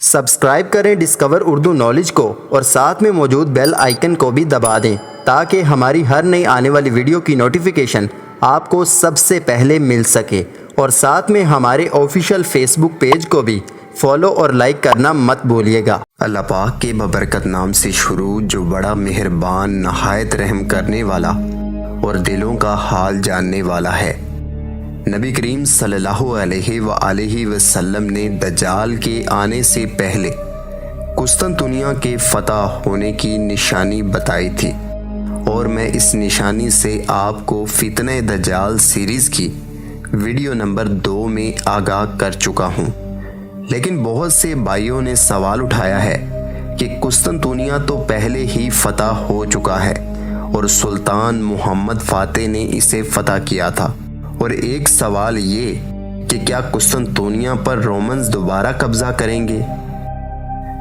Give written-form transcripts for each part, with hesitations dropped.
Subscribe کریں discover Urdu knowledge کو اور ساتھ میں موجود بیل آئیکن کو بھی دبا دیں تاکہ ہماری ہر نئی آنے والی ویڈیو کی نوٹیفیکیشن آپ کو سب سے پہلے مل سکے، اور ساتھ میں ہمارے آفیشیل فیس بک پیج کو بھی فالو اور لائک کرنا مت بھولیے گا۔ اللہ پاک کے ببرکت نام سے شروع جو بڑا مہربان، نہایت رحم کرنے والا اور دلوں کا حال جاننے والا ہے۔ نبی کریم صلی اللہ علیہ وآلہ وسلم نے دجال کے آنے سے پہلے قسطنطنیہ کے فتح ہونے کی نشانی بتائی تھی، اور میں اس نشانی سے آپ کو فتنہ دجال سیریز کی ویڈیو نمبر 2 میں آگاہ کر چکا ہوں۔ لیکن بہت سے بھائیوں نے سوال اٹھایا ہے کہ قسطنطنیہ تو پہلے ہی فتح ہو چکا ہے اور سلطان محمد فاتح نے اسے فتح کیا تھا، اور ایک سوال یہ کہ کیا قسطنطنیہ پر رومنز دوبارہ قبضہ کریں گے؟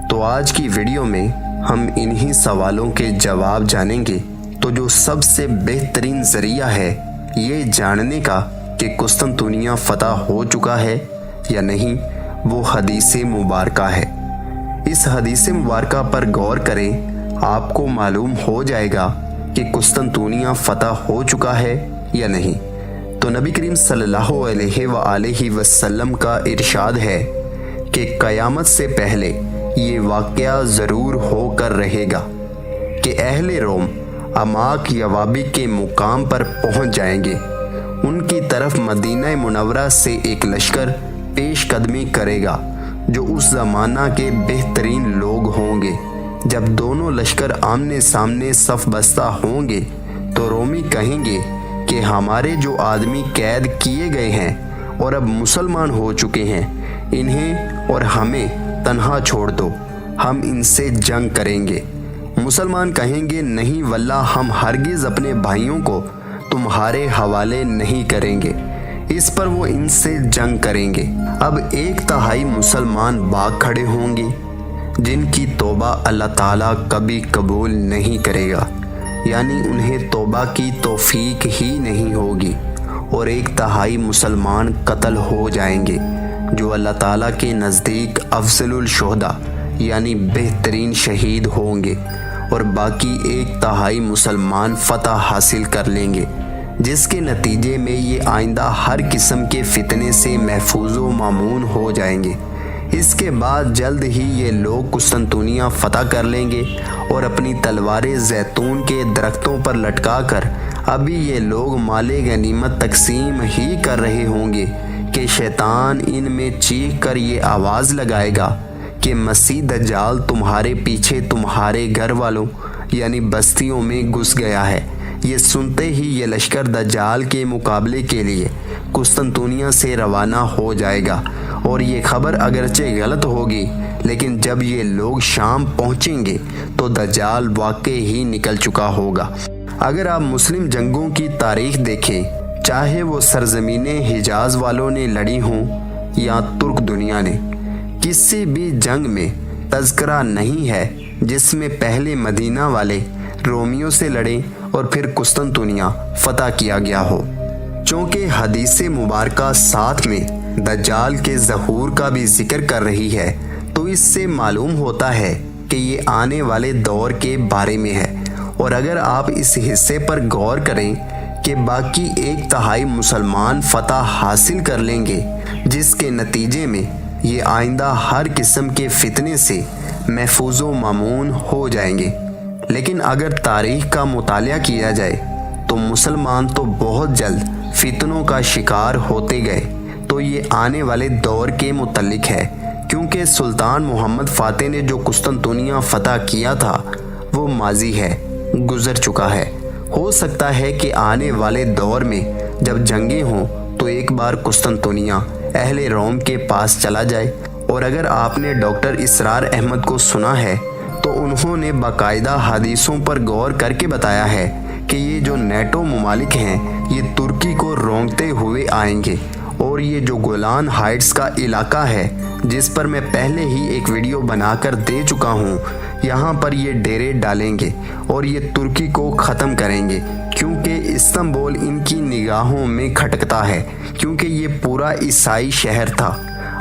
تو آج کی ویڈیو میں ہم انہی سوالوں کے جواب جانیں گے۔ تو جو سب سے بہترین ذریعہ ہے یہ جاننے کا کہ قسطنطنیہ فتح ہو چکا ہے یا نہیں، وہ حدیث مبارکہ ہے۔ اس حدیث مبارکہ پر غور کریں، آپ کو معلوم ہو جائے گا کہ قسطنطنیہ فتح ہو چکا ہے یا نہیں۔ تو نبی کریم صلی اللہ علیہ وآلہ وسلم کا ارشاد ہے کہ قیامت سے پہلے یہ واقعہ ضرور ہو کر رہے گا کہ اہل روم اماک یوابی کے مقام پر پہنچ جائیں گے۔ ان کی طرف مدینہ منورہ سے ایک لشکر پیش قدمی کرے گا جو اس زمانہ کے بہترین لوگ ہوں گے۔ جب دونوں لشکر آمنے سامنے صف بستہ ہوں گے تو رومی کہیں گے کہ ہمارے جو آدمی قید کیے گئے ہیں اور اب مسلمان ہو چکے ہیں، انہیں اور ہمیں تنہا چھوڑ دو، ہم ان سے جنگ کریں گے۔ مسلمان کہیں گے نہیں واللہ، ہم ہرگز اپنے بھائیوں کو تمہارے حوالے نہیں کریں گے۔ اس پر وہ ان سے جنگ کریں گے۔ اب 1/3 مسلمان باغ کھڑے ہوں گے جن کی توبہ اللہ تعالیٰ کبھی قبول نہیں کرے گا، یعنی انہیں توبہ کی توفیق ہی نہیں ہوگی، اور 1/3 مسلمان قتل ہو جائیں گے جو اللہ تعالیٰ کے نزدیک افضل الشہداء یعنی بہترین شہید ہوں گے، اور باقی 1/3 مسلمان فتح حاصل کر لیں گے، جس کے نتیجے میں یہ آئندہ ہر قسم کے فتنے سے محفوظ و مامون ہو جائیں گے۔ اس کے بعد جلد ہی یہ لوگ قسطنطنیہ فتح کر لیں گے اور اپنی تلواریں زیتون کے درختوں پر لٹکا کر ابھی یہ لوگ مال غنیمت تقسیم ہی کر رہے ہوں گے کہ شیطان ان میں چیخ کر یہ آواز لگائے گا کہ مسیح دجال تمہارے پیچھے تمہارے گھر والوں یعنی بستیوں میں گھس گیا ہے۔ یہ سنتے ہی یہ لشکر دجال کے مقابلے کے لیے قسطنطنیہ سے روانہ ہو جائے گا، اور یہ خبر اگرچہ غلط ہوگی لیکن جب یہ لوگ شام پہنچیں گے تو دجال واقعی ہی نکل چکا ہوگا۔ اگر آپ مسلم جنگوں کی تاریخ دیکھیں، چاہے وہ سرزمین حجاز والوں نے لڑی ہوں یا ترک دنیا نے، کسی بھی جنگ میں تذکرہ نہیں ہے جس میں پہلے مدینہ والے رومیوں سے لڑیں اور پھر قسطنطنیہ فتح کیا گیا ہو۔ چونکہ حدیث مبارکہ ساتھ میں دجال کے ظہور کا بھی ذکر کر رہی ہے، تو اس سے معلوم ہوتا ہے کہ یہ آنے والے دور کے بارے میں ہے۔ اور اگر آپ اس حصے پر غور کریں کہ باقی 1/3 مسلمان فتح حاصل کر لیں گے، جس کے نتیجے میں یہ آئندہ ہر قسم کے فتنے سے محفوظ و مامون ہو جائیں گے۔ لیکن اگر تاریخ کا مطالعہ کیا جائے تو مسلمان تو بہت جلد فتنوں کا شکار ہوتے گئے۔ تو یہ آنے والے دور کے متعلق ہے، کیونکہ سلطان محمد فاتح نے جو قسطنطنیہ فتح کیا تھا وہ ماضی ہے، گزر چکا ہے۔ ہو سکتا ہے کہ آنے والے دور میں جب جنگیں ہوں تو ایک بار قسطنطنیہ اہل روم کے پاس چلا جائے۔ اور اگر آپ نے ڈاکٹر اسرار احمد کو سنا ہے تو انہوں نے باقاعدہ حدیثوں پر غور کر کے بتایا ہے کہ یہ جو نیٹو ممالک ہیں یہ ترکی کو رونگتے ہوئے آئیں گے، اور یہ جو گولان ہائٹس کا علاقہ ہے جس پر میں پہلے ہی ایک ویڈیو بنا کر دے چکا ہوں، یہاں پر یہ ڈیرے ڈالیں گے اور یہ ترکی کو ختم کریں گے، کیونکہ استنبول ان کی نگاہوں میں کھٹکتا ہے، کیونکہ یہ پورا عیسائی شہر تھا۔